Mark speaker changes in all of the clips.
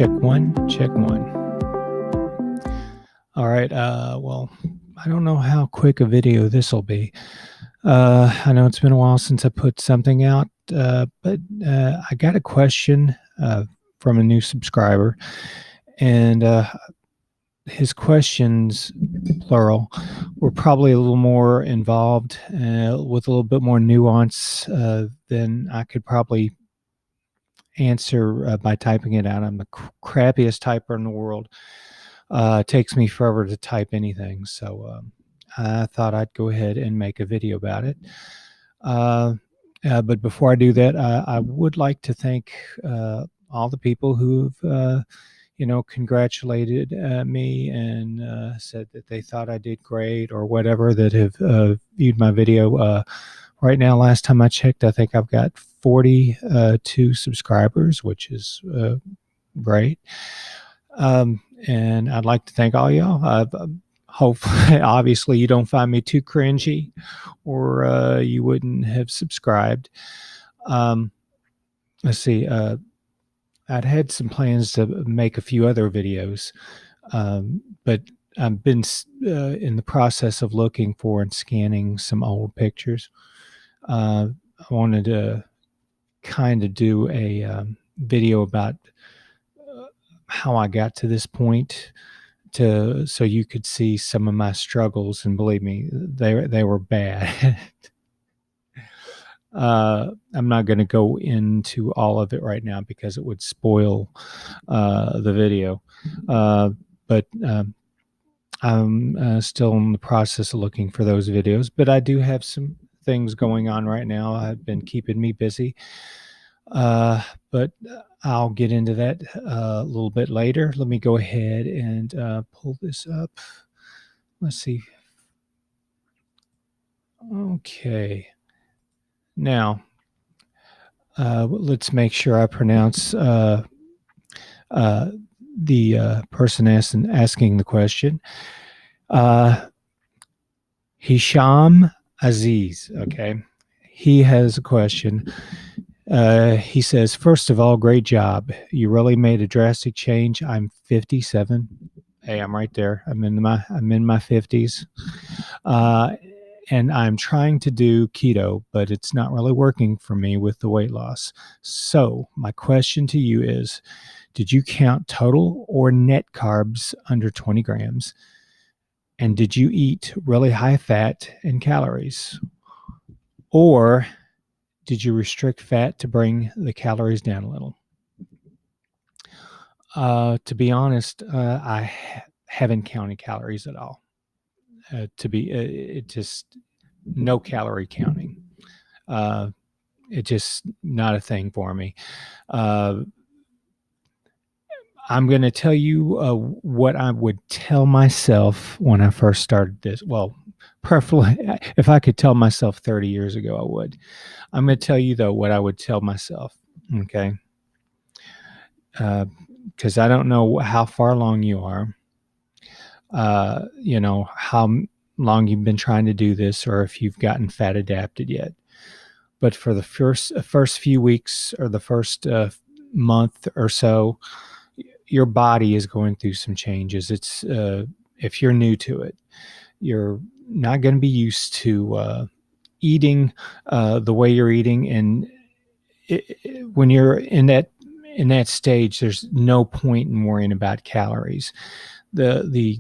Speaker 1: Check one, check one. All right. Well, I don't know how quick a video this will be. I know it's been a while since I put something out, but I got a question from a new subscriber, and his questions, plural, were probably a little more involved with a little bit more nuance than I could probably answer by typing it out. I'm the crappiest typer in the world. It takes me forever to type anything, so I thought I'd go ahead and make a video about it. But before I do that, I would like to thank all the people who've congratulated me and said that they thought I did great or whatever, that have viewed my video. Right now, last time I checked, I think I've got 42 subscribers, which is great. And I'd like to thank all y'all. Hopefully, obviously, you don't find me too cringy, or you wouldn't have subscribed. Let's see. I'd had some plans to make a few other videos, but I've been in the process of looking for and scanning some old pictures. I wanted to kind of do a video about how I got to this point, so you could see some of my struggles, and believe me, they were bad. I'm not going to go into all of it right now because it would spoil the video. But I'm still in the process of looking for those videos. But I do have some things going on right now. Have been keeping me busy. But I'll get into that a little bit later. Let me go ahead and pull this up. Let's see. Okay. Now, let's make sure I pronounce the person asking the question. Hisham Aziz, okay? He has a question. He says, first of all, great job. You really made a drastic change. I'm 57. Hey, I'm right there. I'm in my 50s. And I'm trying to do keto, but it's not really working for me with the weight loss. So my question to you is, did you count total or net carbs under 20 grams? And did you eat really high fat and calories? Or did you restrict fat to bring the calories down a little? To be honest, I haven't counted calories at all. It just no calorie counting. It's just not a thing for me. I'm going to tell you what I would tell myself when I first started this. Well, preferably, if I could tell myself 30 years ago, I would. I'm going to tell you, though, what I would tell myself, okay? Because I don't know how far along you are, how long you've been trying to do this, or if you've gotten fat adapted yet. But for the first few weeks or the first month or so, your body is going through some changes. It's if you're new to it, you're not going to be used to eating the way you're eating, and when you're in that stage, there's no point in worrying about calories. The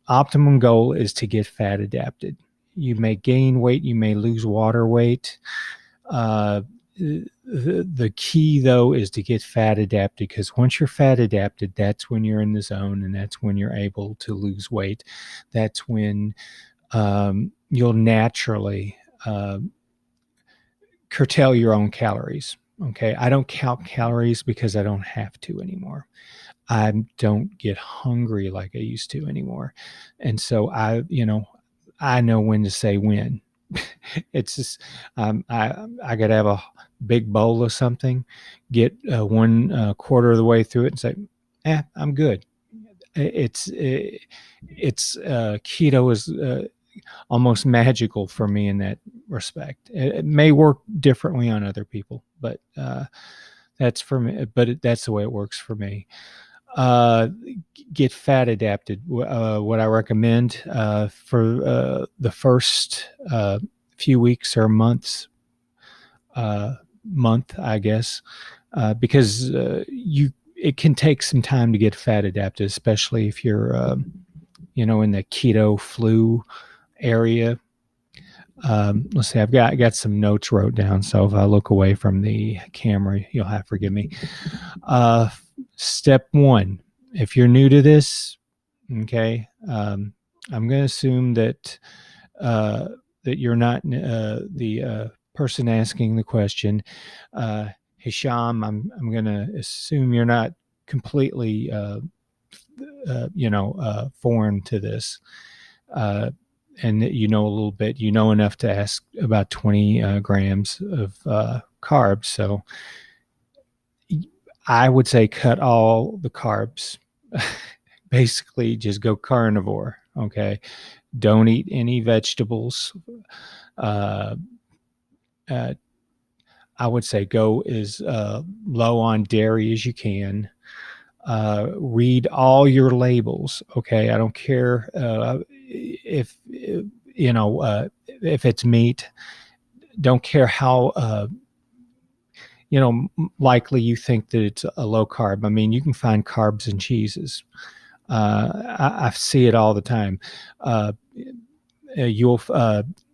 Speaker 1: optimum goal is to get fat adapted. You may gain weight, you may lose water weight. The key, though, is to get fat adapted, because once you're fat adapted, that's when you're in the zone, and that's when you're able to lose weight. That's when you'll naturally curtail your own calories. Okay, I don't count calories because I don't have to anymore. I don't get hungry like I used to anymore. And so I know when to say when. It's just, I got to have a big bowl of something, get 1/4 of the way through it and say, I'm good. It's keto is almost magical for me in that respect. It may work differently on other people, but that's for me. But that's the way it works for me. Uh, get fat adapted. What I recommend for the first few weeks or uh, month, I guess, because it can take some time to get fat adapted, especially if you're in the keto flu area. Let's see, I got some notes wrote down, so if I look away from the camera, you'll have to forgive me. Uh, Step one, if you're new to this, okay, I'm going to assume uh, that you're not the person asking the question. Hisham, I'm going to assume you're not completely, foreign to this. Uh, and that you know a little bit, you know enough to ask about 20 grams of carbs. So I would say cut all the carbs. Basically, just go carnivore. Okay. Don't eat any vegetables. Uh, uh, I would say go as low on dairy as you can. Read all your labels. Okay. I don't care if, if it's meat. Don't care how likely you think that it's a low carb. I mean, you can find carbs in cheeses. I see it all the time. Uh, you'll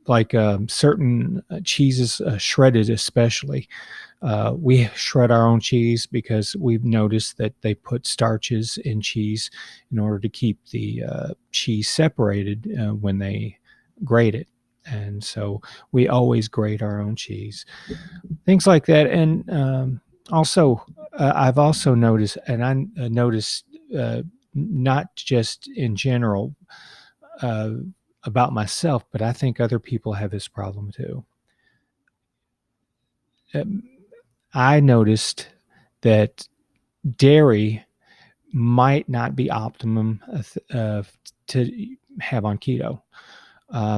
Speaker 1: like certain cheeses, shredded especially. We shred our own cheese because we've noticed that they put starches in cheese in order to keep the cheese separated when they grate it. And so we always grate our own cheese, things like that. And also, I've also noticed, and I noticed not just in general uh, about myself, but I think other people have this problem too. Um, I noticed that dairy might not be optimum to have on keto.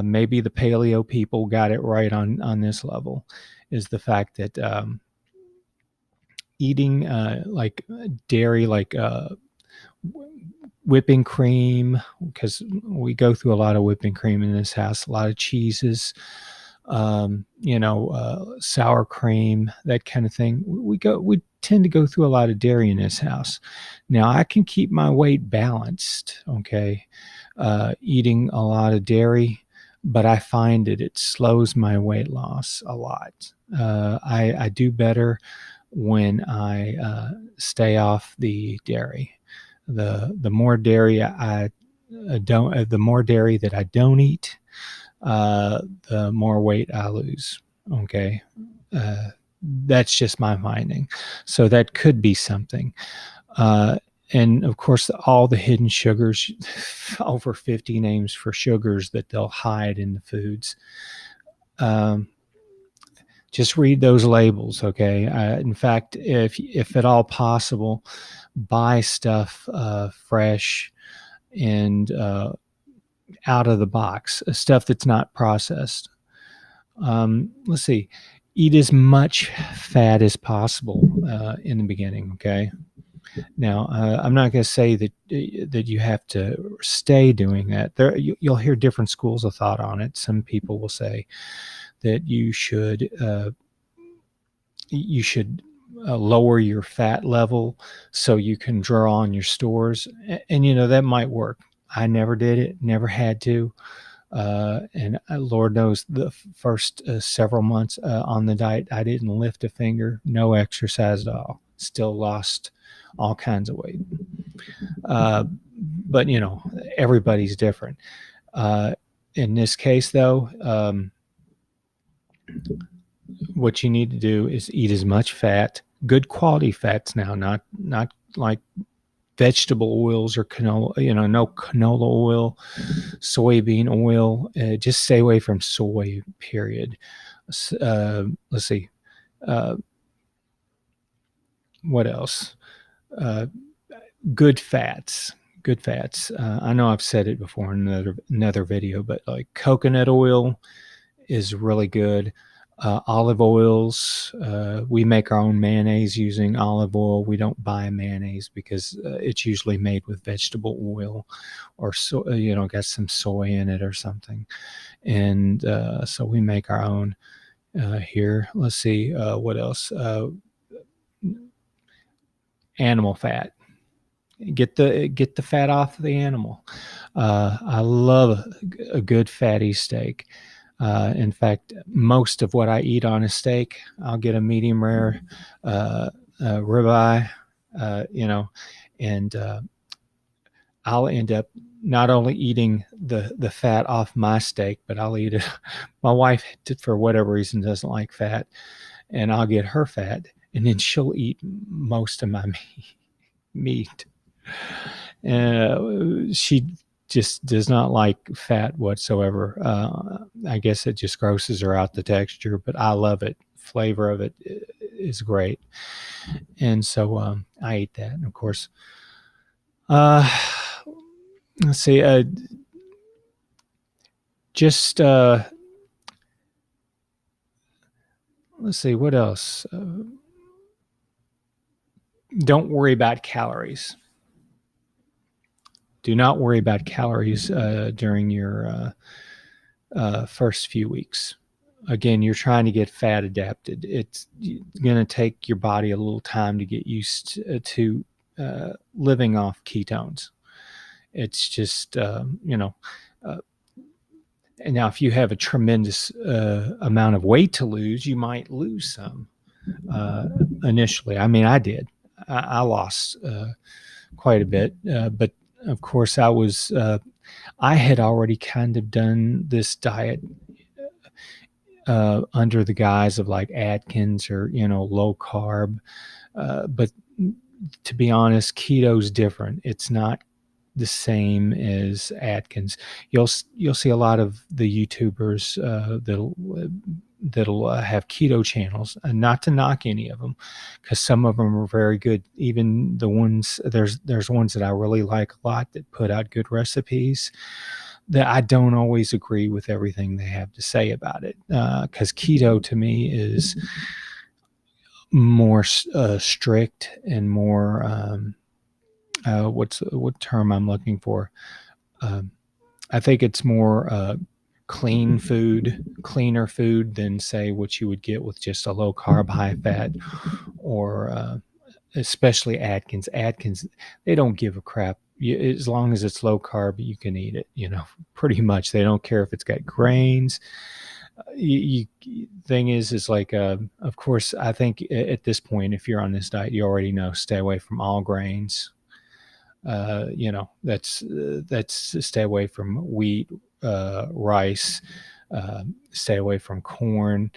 Speaker 1: Maybe the paleo people got it right on this level, is the fact that eating like dairy, like whipping cream, because we go through a lot of whipping cream in this house, a lot of cheeses, sour cream, that kind of thing. We tend to go through a lot of dairy in this house. Now I can keep my weight balanced, okay, eating a lot of dairy, but I find that it slows my weight loss a lot. I do better when I stay off the dairy. The more dairy I don't, the more dairy that I don't eat, the more weight I lose. Okay. Uh, that's just my finding. So that could be something. Uh, and of course, all the hidden sugars, over 50 names for sugars that they'll hide in the foods. Um, just read those labels, okay? In fact, if at all possible, buy stuff fresh and out of the box, stuff that's not processed. Let's see, eat as much fat as possible in the beginning, okay? Now, I'm not going to say that you have to stay doing that. You'll hear different schools of thought on it. Some people will say that you should lower your fat level so you can draw on your stores, and that might work. I never did it, never had to, and Lord knows the first several months on the diet, I didn't lift a finger, no exercise at all, still lost all kinds of weight. Uh, but everybody's different. Uh, in this case, though, what you need to do is eat as much fat, good quality fats now, not like vegetable oils or canola, no canola oil, soybean oil. Just stay away from soy, period. Let's see. Uh, what else? Uh, good fats. Good fats. I know I've said it before in another video, but like coconut oil is really good. Olive oils. We make our own mayonnaise using olive oil. We don't buy mayonnaise because it's usually made with vegetable oil, or got some soy in it or something. And so we make our own here. Let's see what else. Animal fat. Get the fat off of the animal. I love a good fatty steak. In fact, most of what I eat on a steak, I'll get a medium rare ribeye, and I'll end up not only eating the fat off my steak, but I'll eat it. My wife, for whatever reason, doesn't like fat, and I'll get her fat, and then she'll eat most of my meat. She just does not like fat whatsoever. I guess it just grosses her out, the texture, but I love it. Flavor of it is great. And so I eat that. And of course, uh, let's see, just let's see, what else? Don't worry about calories. Do not worry about calories during your first few weeks. Again, you're trying to get fat adapted. It's going to take your body a little time to get used to living off ketones. It's just, and now if you have a tremendous amount of weight to lose, you might lose some initially. I mean, I did. I lost quite a bit, but of course, I had already kind of done this diet under the guise of like Atkins or low carb, but to be honest, keto's different. It's not the same as Atkins. You'll see a lot of the YouTubers that'll have keto channels, and not to knock any of them, because some of them are very good. Even the ones there's ones that I really like a lot that put out good recipes. That I don't always agree with everything they have to say about it, because keto to me is more strict and more what term I'm looking for. Um, I think it's more cleaner food than say what you would get with just a low carb, high fat, or especially Atkins. Atkins, they don't give a crap. As long as it's low carb, you can eat it. Pretty much. They don't care if it's got grains. Thing is like, of course, I think at this point, if you're on this diet, you already know, stay away from all grains. That's stay away from wheat, rice, stay away from corn.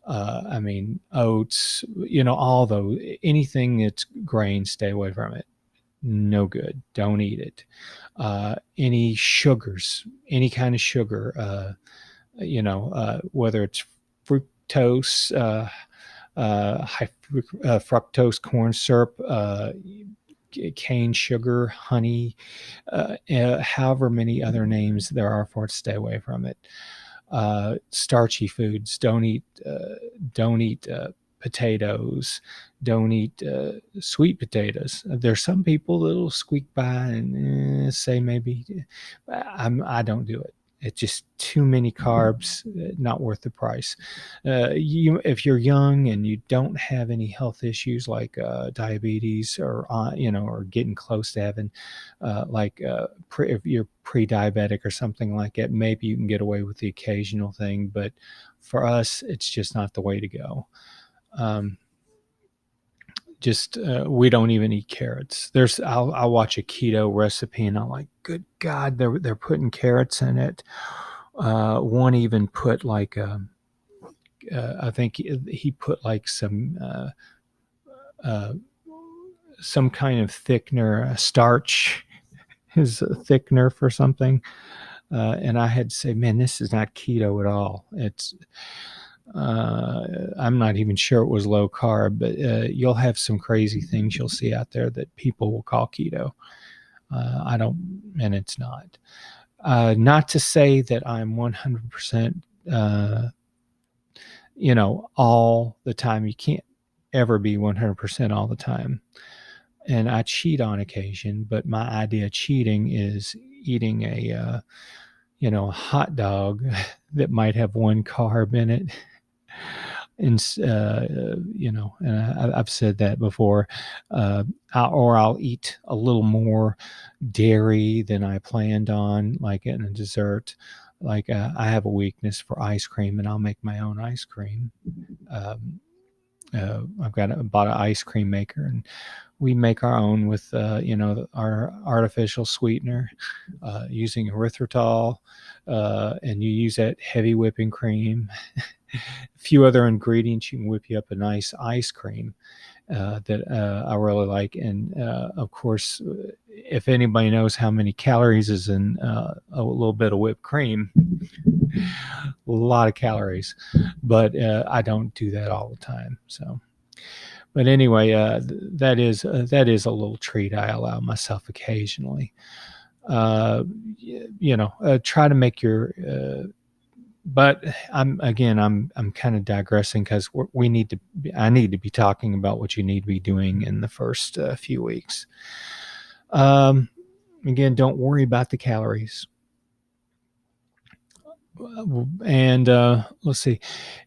Speaker 1: I mean, oats, all those, anything that's grain, stay away from it. No good. Don't eat it. Any sugars, any kind of sugar, whether it's fructose, high fructose corn syrup, cane sugar, honey, however many other names there are for it, stay away from it. Starchy foods, don't eat potatoes, don't eat sweet potatoes. There's some people that'll squeak by and say maybe. I don't do it. It's just too many carbs, not worth the price. If you're young and you don't have any health issues like diabetes or getting close to having, if you're pre-diabetic or something like that, maybe you can get away with the occasional thing. But for us, it's just not the way to go. We don't even eat carrots. I'll watch a keto recipe and I'm like, good God, they're putting carrots in it. One even put like I think he put like some kind of thickener, starch is a thickener for something. And I had to say, man, this is not keto at all. I'm not even sure it was low carb, but you'll have some crazy things you'll see out there that people will call keto. I don't, and it's not. Not to say that I'm 100% all the time. You can't ever be 100% all the time. And I cheat on occasion, but my idea of cheating is eating a hot dog that might have one carb in it. And, and I've said that before, or I'll eat a little more dairy than I planned on, like in a dessert. Like I have a weakness for ice cream, and I'll make my own ice cream. Um, I've bought an ice cream maker, and we make our own with our artificial sweetener, using erythritol, and you use that heavy whipping cream. A few other ingredients, you can whip you up a nice ice cream that I really like. And of course, if anybody knows how many calories is in a little bit of whipped cream, a lot of calories. But I don't do that all the time. So, but anyway, that is a little treat I allow myself occasionally. Uh, Try to make your but I'm kind of digressing because we need to. I need to be talking about what you need to be doing in the first few weeks. Um, Again, don't worry about the calories. And let's see,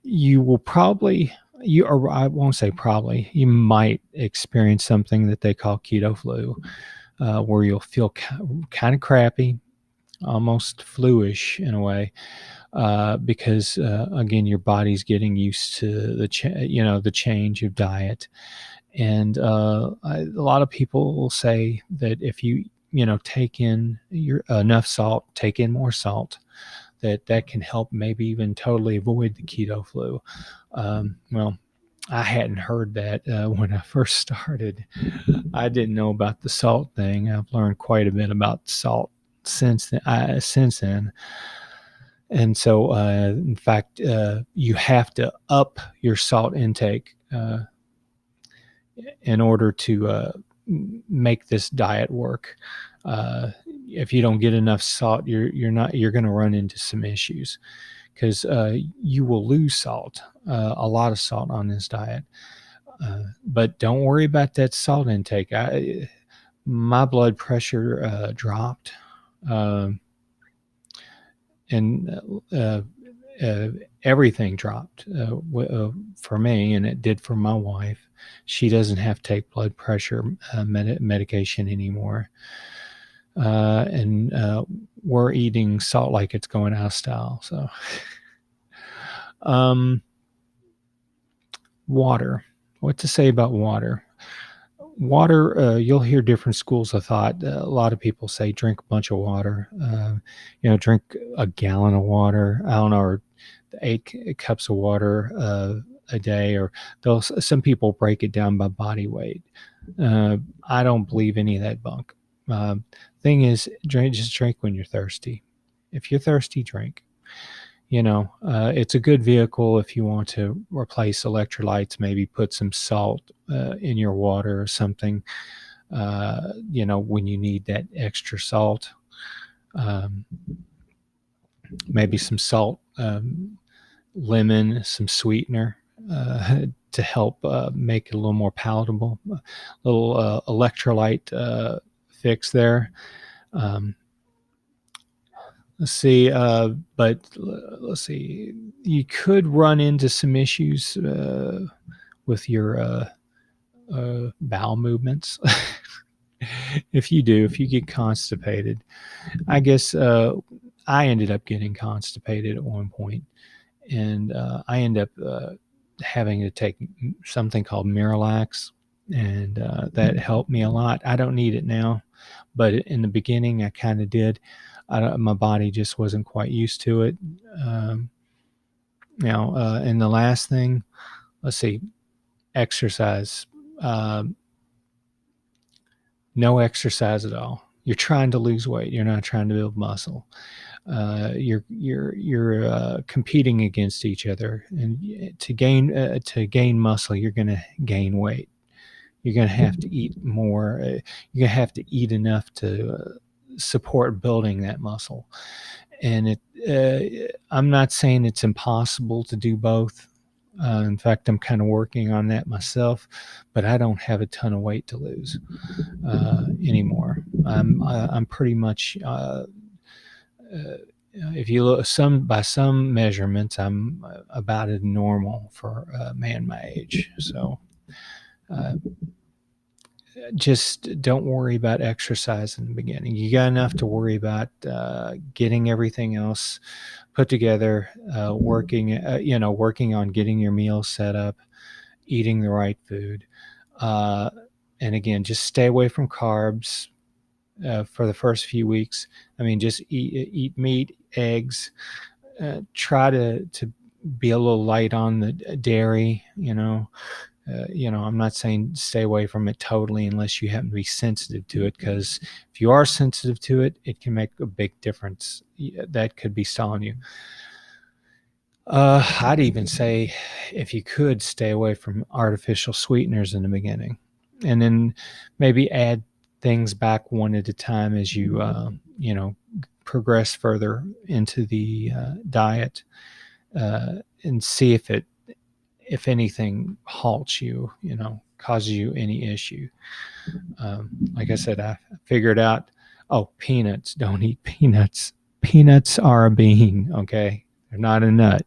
Speaker 1: you will probably you or I won't say probably, you might experience something that they call keto flu, where you'll feel kind of crappy, almost fluish in a way, because again your body's getting used to the change of diet. And a lot of people will say that if you take in your enough salt, take in more salt, that can help maybe even totally avoid the keto flu. Well, I hadn't heard that when I first started. I didn't know about the salt thing. I've learned quite a bit about salt since then. And so, in fact, you have to up your salt intake in order to make this diet work. If you don't get enough salt, you're going to run into some issues, because you will lose salt, a lot of salt on this diet. But don't worry about that salt intake. My blood pressure dropped, um, and everything dropped for me, and it did for my wife. She doesn't have to take blood pressure medication anymore. And we're eating salt like it's going out of style. So, um, water. What to say about water? Water, you'll hear different schools of thought. A lot of people say drink a bunch of water. Drink a gallon of water. I don't know, or 8 cups of water a day, or some people break it down by body weight. I don't believe any of that bunk. Thing is, just drink when you're thirsty. If you're thirsty, drink. It's a good vehicle if you want to replace electrolytes. Maybe put some salt in your water or something. When you need that extra salt, um, maybe some salt, lemon, some sweetener to help make it a little more palatable. A little electrolyte fix there. Um, let's see, let's see. You could run into some issues with your bowel movements. If you get constipated. I guess I ended up getting constipated at one point, and I ended up having to take something called Miralax, and that helped me a lot. I don't need it now, but in the beginning, I kind of did. My body just wasn't quite used to it. Um, and the last thing, let's see, exercise. Um, no exercise at all. You're trying to lose weight. You're not trying to build muscle. You're competing against each other, and to gain muscle, you're going to gain weight. You're going to have to eat more. You're going to have to eat enough to support building that muscle. And I'm not saying it's impossible to do both. In fact, I'm kind of working on that myself, but I don't have a ton of weight to lose anymore. I'm pretty much if you look some by some measurements, I'm about as normal for a man my age. So uh, just don't worry about exercise in the beginning. You got enough to worry about getting everything else put together, working on getting your meals set up, eating the right food. Uh, and again, just stay away from carbs for the first few weeks. I mean, just eat meat, eggs. Try to be a little light on the dairy. I'm not saying stay away from it totally unless you happen to be sensitive to it, because if you are sensitive to it, it can make a big difference. That could be stalling you. I'd even say if you could stay away from artificial sweeteners in the beginning, and then maybe add things back one at a time as you progress further into the diet, and see if anything halts you, causes you any issue. Like I said, I figured out, oh, peanuts, don't eat peanuts. Peanuts are a bean, okay? They're not a nut.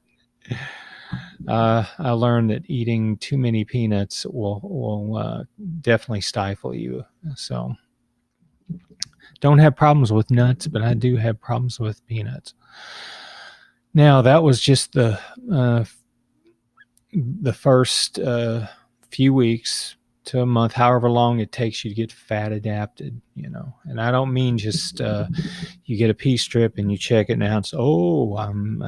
Speaker 1: I learned that eating too many peanuts will definitely stifle you. So don't have problems with nuts, but I do have problems with peanuts. Now that was just the first few weeks to a month, however long it takes you to get fat adapted, And I don't mean just you get a pee strip and you check it now. It's I'm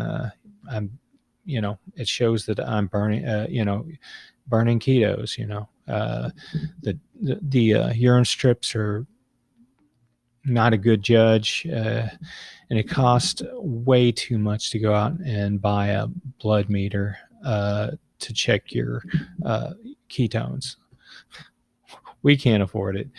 Speaker 1: it shows that I'm burning ketos. The urine strips are not a good judge, and it costs way too much to go out and buy a blood meter to check your ketones. We can't afford it.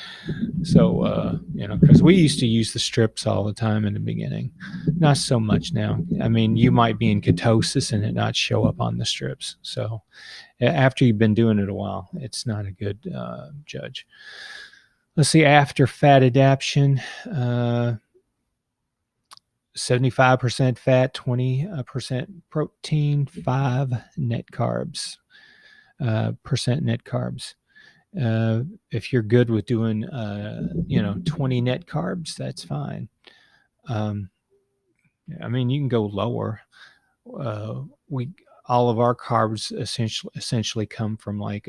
Speaker 1: So, because we used to use the strips all the time in the beginning. Not so much now. I mean, you might be in ketosis and it not show up on the strips. So, after you've been doing it a while, it's not a good judge. Let's see, after fat adaptation, 75% fat, 20% protein, 5 net carbs, percent net carbs. If you're good with doing 20 net carbs, that's fine. I mean, you can go lower. We all of our carbs essentially come from like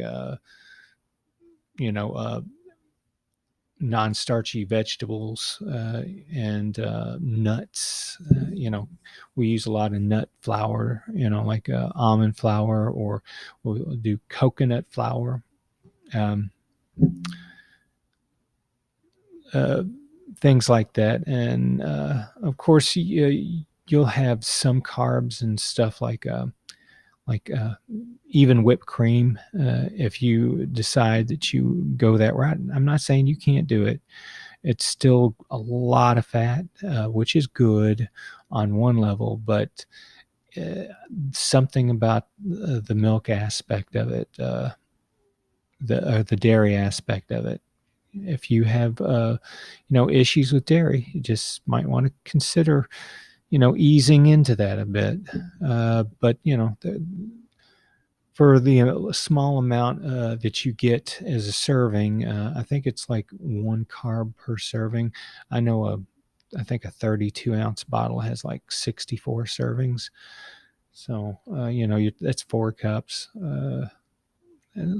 Speaker 1: non-starchy vegetables and nuts. We use a lot of nut flour, like almond flour, or we'll do coconut flour. Things like that. And of course, you'll have some carbs and stuff like even whipped cream, if you decide that you go that route. I'm not saying you can't do it. It's still a lot of fat, which is good on one level, but something about the milk aspect of it, the dairy aspect of it. If you have issues with dairy, you just might want to consider easing into that a bit. But for the small amount that you get as a serving, I think it's like 1 carb per serving. I think a 32-ounce bottle has like 64 servings. So, that's 4 cups.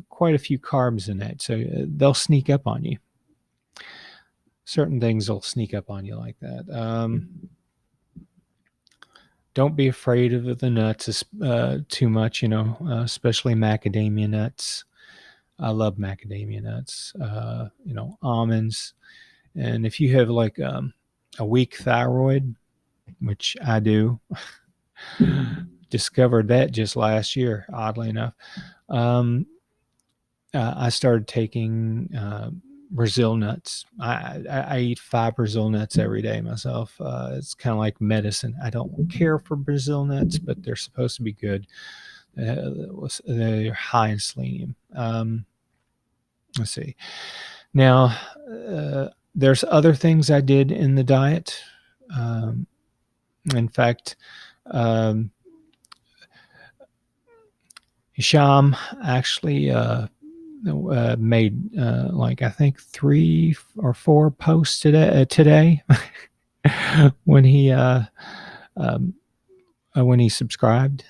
Speaker 1: Quite a few carbs in that. So they'll sneak up on you. Certain things will sneak up on you like that. Don't be afraid of the nuts too much, especially macadamia nuts. I love macadamia nuts, almonds. And if you have like a weak thyroid, which I do, discovered that just last year, oddly enough. I started taking Brazil nuts. I eat 5 Brazil nuts every day myself. It's kind of like medicine. I don't care for Brazil nuts, but they're supposed to be good. They're high in selenium. Let's see. Now, there's other things I did in the diet. Um, in fact, um, Hisham actually made like I think 3 or 4 posts today when he um, when he subscribed.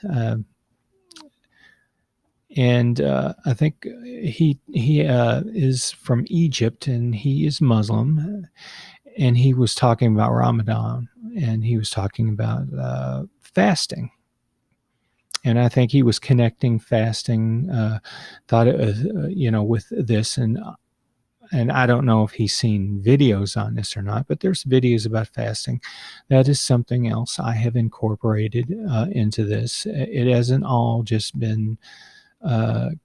Speaker 1: And I think he is from Egypt, and he is Muslim, and he was talking about Ramadan, and he was talking about fasting, and I think he was connecting fasting, thought it was with this, and I don't know if he's seen videos on this or not, but there's videos about fasting. That is something else I have incorporated into this. It hasn't all just been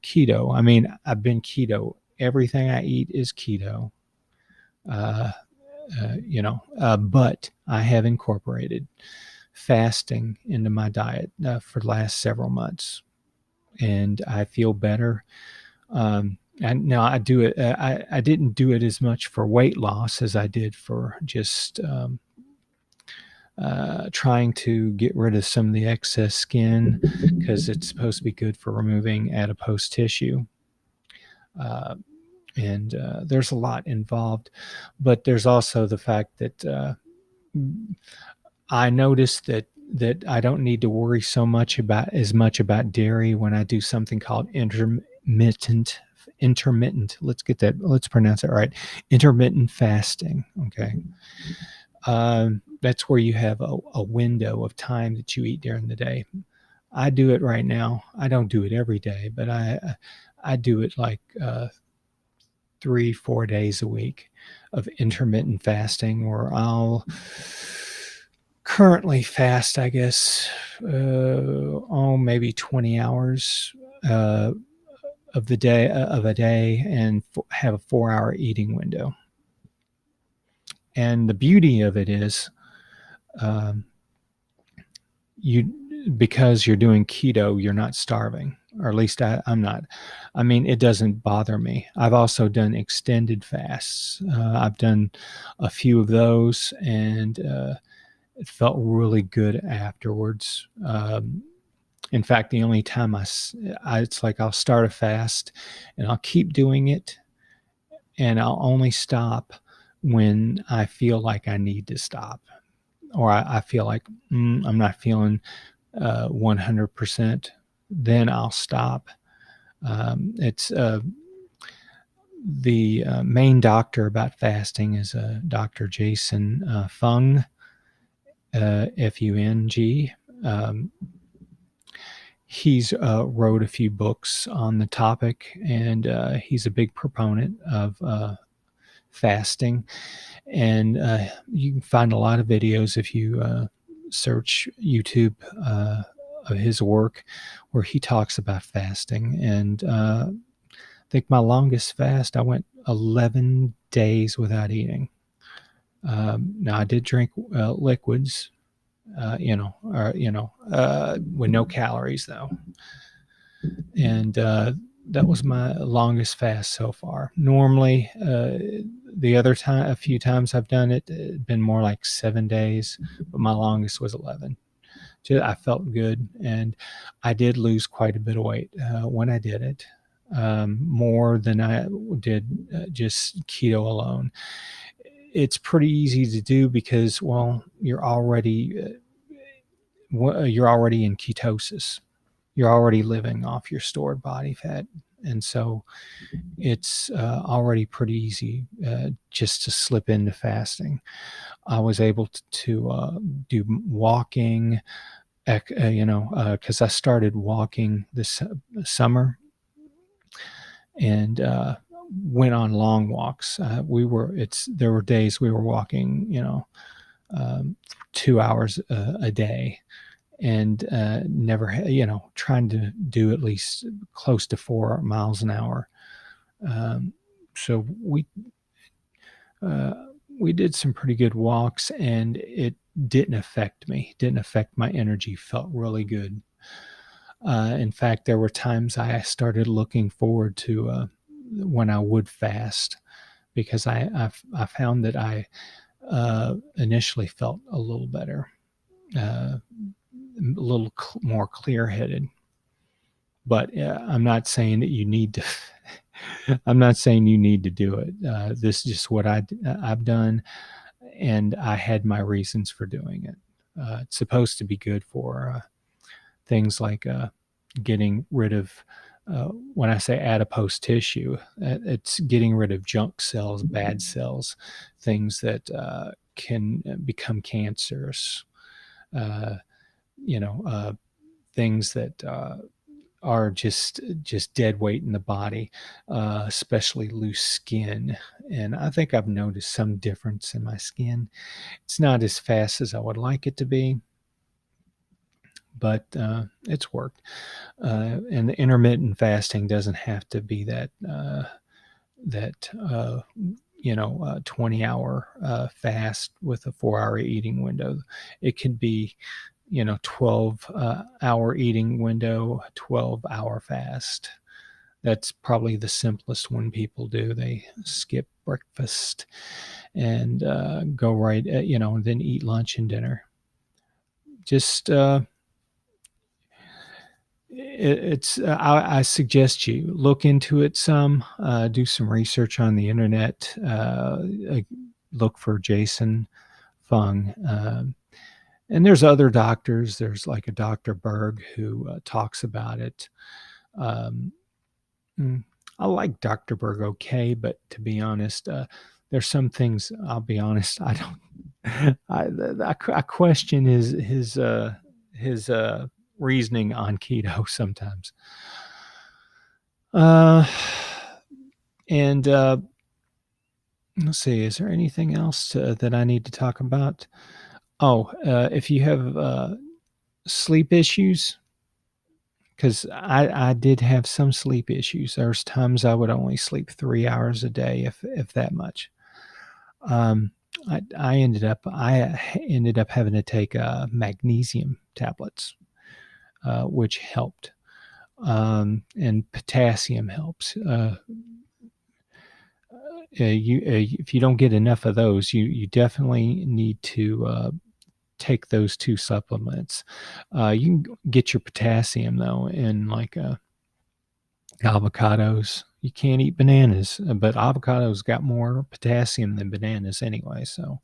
Speaker 1: keto. I mean, I've been keto. Everything I eat is keto. Uh, but I have incorporated fasting into my diet for the last several months, and I feel better. And now I do it. I didn't do it as much for weight loss as I did for just trying to get rid of some of the excess skin, because it's supposed to be good for removing adipose tissue. Uh, and there's a lot involved, but there's also the fact that I noticed that I don't need to worry so much about dairy when I do something called intermittent. Let's pronounce it right. Intermittent fasting. Okay. That's where you have a window of time that you eat during the day. I do it right now. I don't do it every day, but I do it like 3-4 days a week of intermittent fasting, where I'll currently fast, I guess, maybe 20 hours uh, of a day, and have a 4-hour eating window. And the beauty of it is, um, you because you're doing keto, you're not starving, or at least I'm not. I mean, it doesn't bother me. I've also done extended fasts. I've done a few of those, and it felt really good afterwards. In fact, the only time it's like I'll start a fast and I'll keep doing it, and I'll only stop when I feel like I need to stop, or I feel like I'm not feeling 100%. Then I'll stop. It's the main doctor about fasting is Dr. Jason Fung, Fung. He's wrote a few books on the topic, and he's a big proponent of fasting. And you can find a lot of videos if you search YouTube of his work, where he talks about fasting. And I think my longest fast, I went 11 days without eating. Now I did drink liquids, with no calories though. And that was my longest fast so far. Normally, the other time, a few times I've done it, it'd been more like 7 days, but my longest was 11. I felt good, and I did lose quite a bit of weight when I did it, more than I did just keto alone. It's pretty easy to do because, well, you're already in ketosis. You're already living off your stored body fat, and so it's already pretty easy just to slip into fasting. I was able to do walking, because I started walking this summer, and went on long walks. There were days we were walking, 2 hours a day, and never, trying to do at least close to 4 miles an hour. So uh, we did some pretty good walks, and it didn't affect me, didn't affect my energy, felt really good. In fact, there were times I started looking forward to when I would fast, because I found that I initially felt a little better, a little more clear headed. But I'm not saying that you need to. I'm not saying you need to do it. This is just what I've done, and I had my reasons for doing it. It's supposed to be good for things like getting rid of, when I say adipose tissue, it's getting rid of junk cells, bad cells, things that can become cancerous, uh, things that are just dead weight in the body, especially loose skin. And I think I've noticed some difference in my skin. It's not as fast as I would like it to be, but it's worked. And the intermittent fasting doesn't have to be that 20-hour fast with a 4-hour eating window. It could be 12-hour eating window, 12-hour fast. That's probably the simplest one people do. They skip breakfast and go right at, and then eat lunch and dinner. Just I suggest you look into it some, do some research on the internet, look for Jason Fung. And there's other doctors. There's like a Dr. Berg who talks about it. Um, mm, I like Dr. Berg okay, but to be honest, there's some things, I'll be honest, I don't. I question his reasoning on keto sometimes. Uh, and let's see, is there anything else that I need to talk about? Oh, if you have sleep issues, because I did have some sleep issues. There's times I would only sleep 3 hours a day, if that much. Um, I ended up having to take magnesium tablets, which helped, and potassium helps. If you don't get enough of those, you definitely need to take those two supplements. You can get your potassium though in like avocados. You can't eat bananas, but avocados got more potassium than bananas anyway, so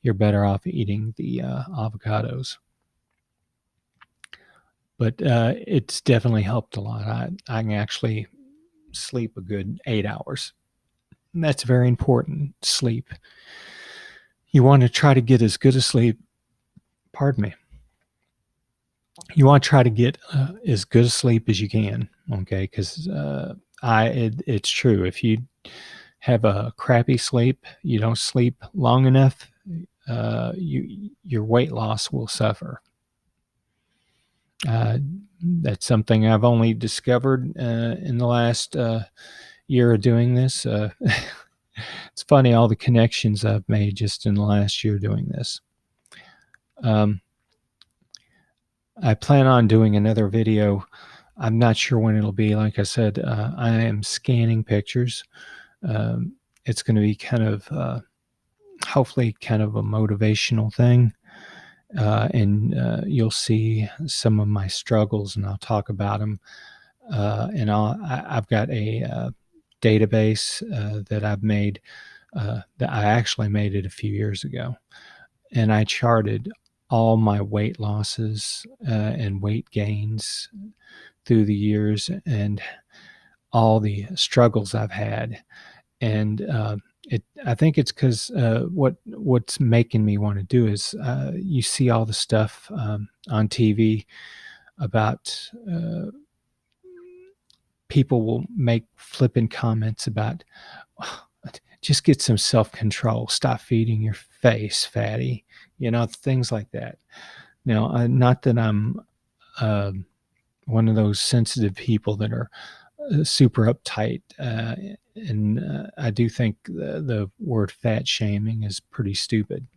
Speaker 1: you're better off eating the avocados. But it's definitely helped a lot. I can actually sleep a good 8 hours. And that's very important. Sleep. You want to try to get as good a sleep. Pardon me. You want to try to get as good a sleep as you can. Okay, because it's true. If you have a crappy sleep, you don't sleep long enough, your weight loss will suffer. That's something I've only discovered in the last year of doing this. It's funny, all the connections I've made just in the last year doing this. I plan on doing another video. I'm not sure when it'll be. Like I said, I am scanning pictures. It's going to be kind of, hopefully, kind of a motivational thing. And you'll see some of my struggles, and I'll talk about them. And I've got a database that I've made, that I actually made it a few years ago, and I charted all my weight losses and weight gains through the years, and all the struggles I've had. And I think it's because what's making me want to do is you see all the stuff on TV about people will make flippant comments about, "Oh, just get some self-control, stop feeding your face, fatty," things like that. Now, not that I'm uh, one of those sensitive people that are super uptight, and I do think the word fat shaming is pretty stupid.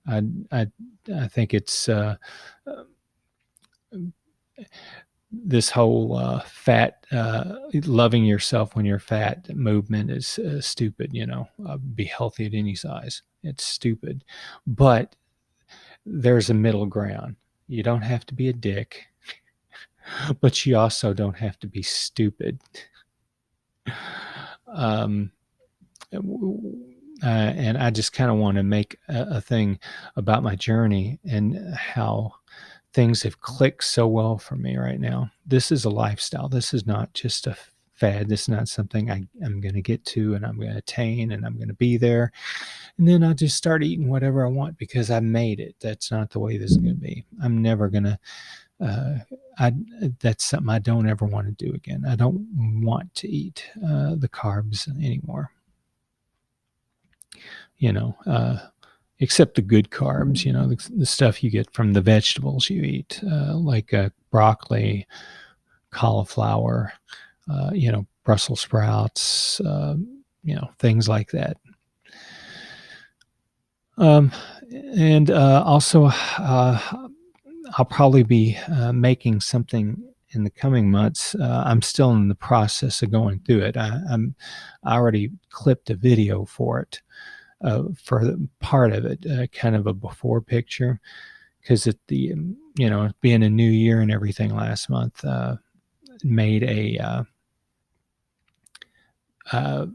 Speaker 1: I I, I think it's this whole fat, loving yourself when you're fat movement is stupid. Be healthy at any size. It's stupid. But there's a middle ground. You don't have to be a dick, but you also don't have to be stupid. Um, and I just kind of want to make a thing about my journey and how things have clicked so well for me right now. This is a lifestyle. This is not just a fad. This is not something I'm going to get to and I'm going to attain and I'm going to be there. And then I just start eating whatever I want because I made it. That's not the way this is going to be. I'm never going to. Uh, I That's something I don't ever want to do again. I don't want to eat the carbs anymore. You know, except the good carbs. The stuff you get from the vegetables you eat, like broccoli, cauliflower, Brussels sprouts, things like that. And also, I'll probably be making something in the coming months. I'm still in the process of going through it. I already clipped a video for it, for the part of it, kind of a before picture, because being a new year and everything last month, made uh,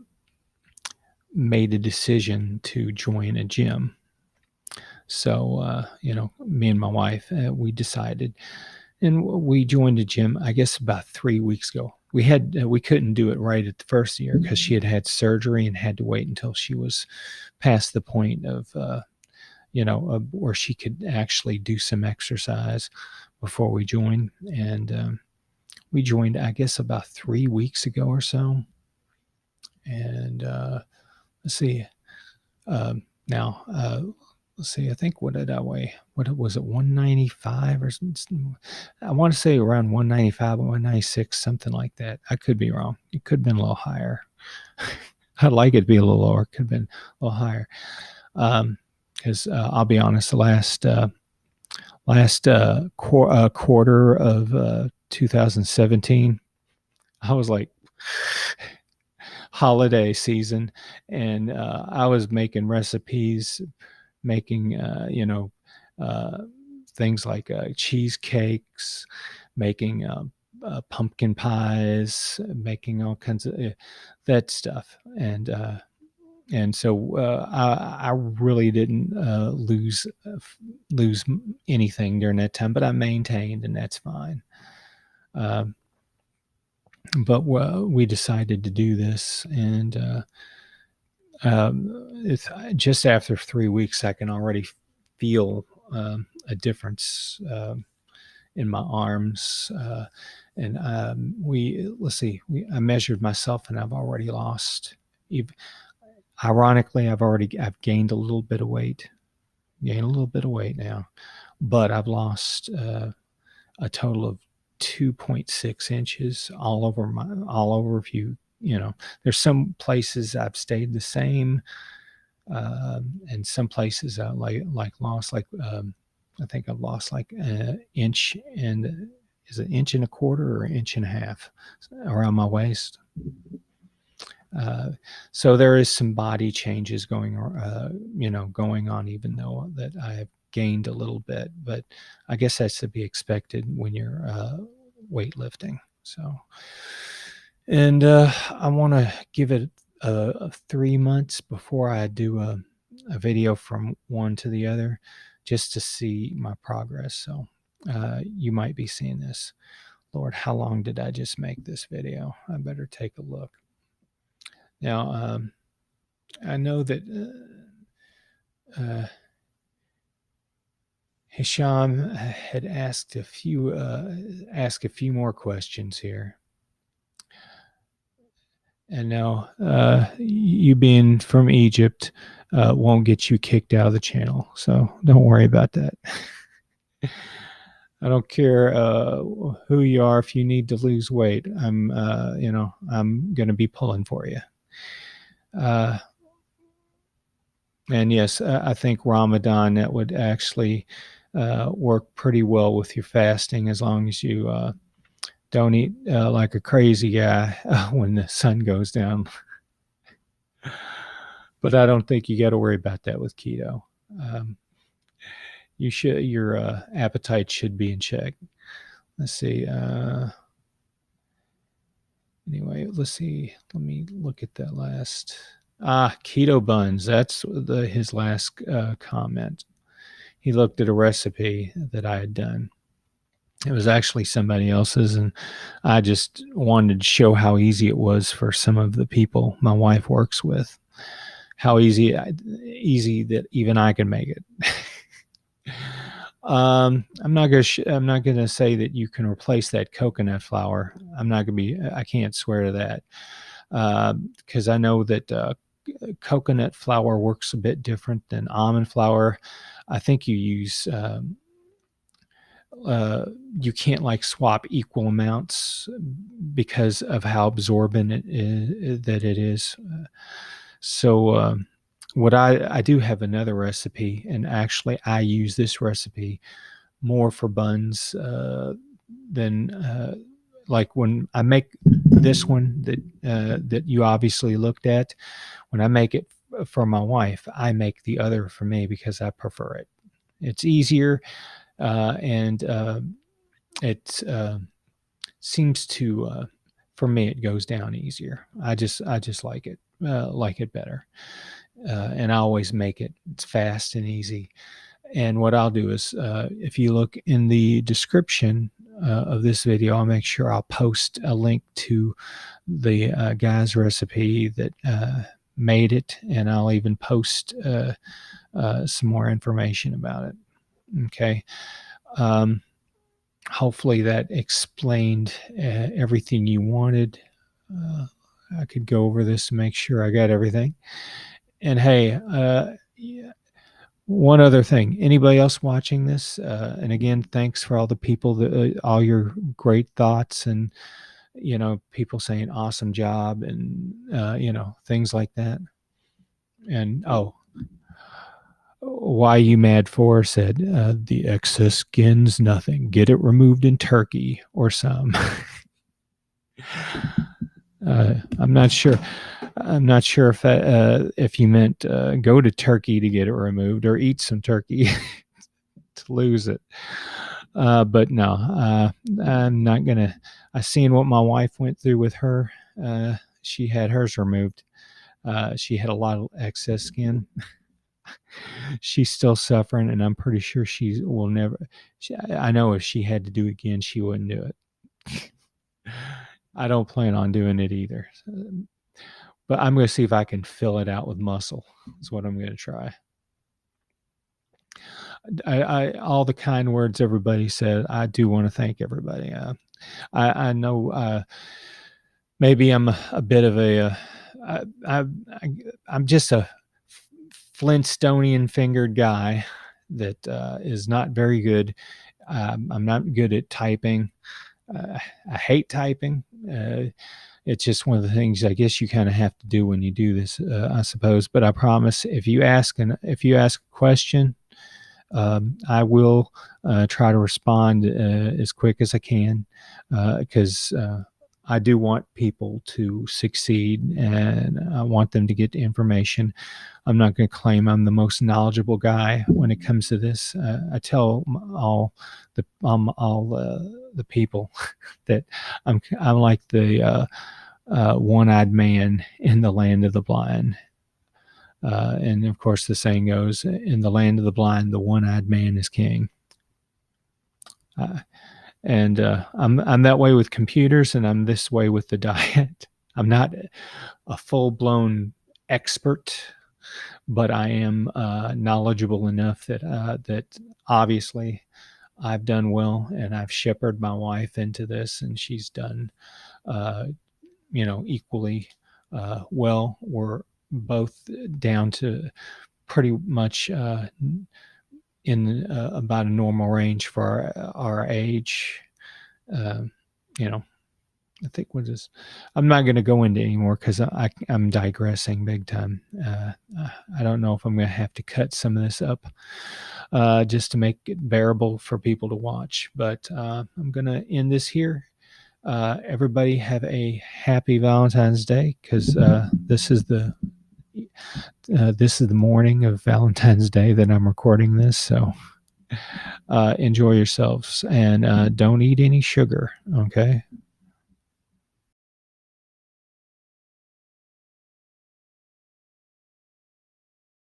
Speaker 1: made a decision to join a gym. So, me and my wife, we decided, and we joined a gym, I guess about 3 weeks ago. We couldn't do it right at the first year because she had surgery and had to wait until she was past the point of, where she could actually do some exercise before we joined. And we joined, I guess, about 3 weeks ago or so. And let's see. Now, let's see. I think, what did I weigh? What was it? 195 or something? I want to say around 195, 196, something like that. I could be wrong. It could have been a little higher. I'd like it to be a little lower. It could have been a little higher. Because I'll be honest, the last quarter of 2017, I was like, holiday season, and I was making recipes, making things like cheesecakes, making pumpkin pies, making all kinds of that stuff. And so I really didn't lose anything during that time, but I maintained, and that's fine. But we decided to do this, and it's just after 3 weeks, I can already feel a difference in my arms. And let's see, I measured myself, and I've already lost. Ironically, I've gained a little bit of weight, now, but I've lost a total of 2.6 inches all over. If there's some places I've stayed the same, and some places I lost, I think I've lost like an inch, and is it an inch and a quarter or an inch and a half around my waist. So there is some body changes going on, even though that I've gained a little bit, but I guess that's to be expected when you're weightlifting. So, and I want to give it 3 months before I do a video from one to the other, just to see my progress. So you might be seeing this. Lord, how long did I just make this video? I better take a look. Now, I know that Hisham had asked a few more questions here. And now, you being from Egypt won't get you kicked out of the channel, so don't worry about that. I don't care who you are. If you need to lose weight, I'm going to be pulling for you. And yes, I think Ramadan, that would actually work pretty well with your fasting, as long as you Don't eat like a crazy guy when the sun goes down. But I don't think you got to worry about that with keto. Um, your appetite should be in check. Let's see. Anyway, let's see. Let me look at that last. Keto buns. That's his last comment. He looked at a recipe that I had done. It was actually somebody else's, and I just wanted to show how easy it was for some of the people my wife works with. How easy that even I can make it. I'm not gonna say that you can replace that coconut flour. I can't swear to that because I know that coconut flour works a bit different than almond flour. I think uh, you can't like swap equal amounts because of how absorbent it is. So what I do have another recipe, and actually I use this recipe more for buns than like when I make this one that you obviously looked at. When I make it for my wife, I make the other for me because I prefer it. It's easier and it seems to for me it goes down easier. I just like it better, and I always make it. It's fast and easy. And what I'll do is, if you look in the description of this video, I'll make sure I'll post a link to the guy's recipe that made it, and I'll even post some more information about it. Okay. Um, Hopefully that explained everything you wanted. Uh, I could go over this to make sure I got everything. And hey, yeah, one other thing, anybody else watching this? And again, thanks for all the people that all your great thoughts and people saying awesome job and things like that. And why you mad for said the excess skin's nothing. Get it removed in Turkey or some. I'm not sure. I'm not sure if you meant go to Turkey to get it removed or eat some turkey to lose it. But no, I'm not gonna. I seen what my wife went through with her. She had hers removed. She had a lot of excess skin. She's still suffering, and I'm pretty sure she will never. I know if she had to do it again, she wouldn't do it. I don't plan on doing it either. But I'm going to see if I can fill it out with muscle. That's what I'm going to try. All the kind words everybody said, I do want to thank everybody. I know maybe I'm a bit of a, I, I'm just a Flintstonian fingered guy that is not very good. I'm not good at typing. I hate typing. It's just one of the things I guess you kind of have to do when you do this, I suppose. But I promise, if you ask a question, I will try to respond as quick as I can because I do want people to succeed and I want them to get the information. I'm not going to claim I'm the most knowledgeable guy when it comes to this. I tell all the people that I'm like the one-eyed man in the land of the blind. And of course, the saying goes, "In the land of the blind, the one-eyed man is king." And I'm that way with computers, and I'm this way with the diet. I'm not a full-blown expert, but I am knowledgeable enough that obviously I've done well, and I've shepherded my wife into this, and she's done equally well. We're both down to pretty much in about a normal range for our age. Uh, you know, I think we'll just. I'm not going to go into anymore because I'm digressing big time. I don't know if I'm going to have to cut some of this up just to make it bearable for people to watch. But I'm going to end this here. Everybody have a happy Valentine's Day, because this is the morning of Valentine's Day that I'm recording this. So enjoy yourselves, and don't eat any sugar. Okay.